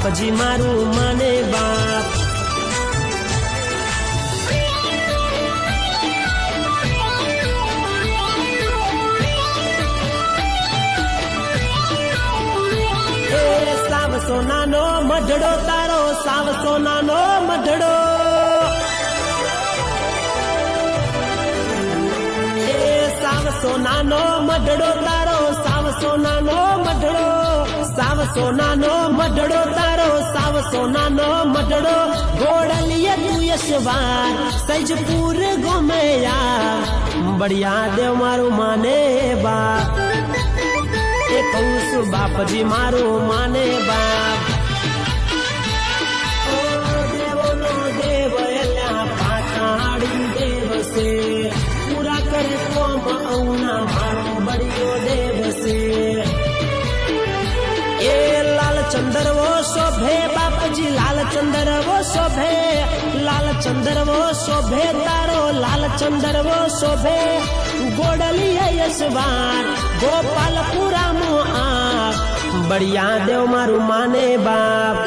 બાપજી મારું માને બાપ। સાવ સોનાનો મઢડો તારો, સાવ સોનાનો મઢડો, સાવ સોનાનો મઢડો તારો, સાવ સોનાનો મઢડો, સાવ સોનાનો મઢડો તારો, સાવ સોનાનો મઢડો। ગોળલીએ તું યશવાર સૈજપુર ગોમયા, બળિયા દેવ મારું માને બાપ। એ કહું છું બાપજી મારું માને બાપ। ઓ દેવોનો દેવ એલા પાછાડી દેવ છે, પૂરા કરે કોમ અવના મારો બળિયો દેવ છે। એ લાલ ચંદરવો શોભે બાપજી, લાલ ચંદરવો શોભે, લાલ ચંદરવો શોભે તારો, લાલ ચંદરવો શોભે। ગોડલીએ યશવાર ગોપાલપુરા મો આ, બળિયા દેવ મારું માને બાપ।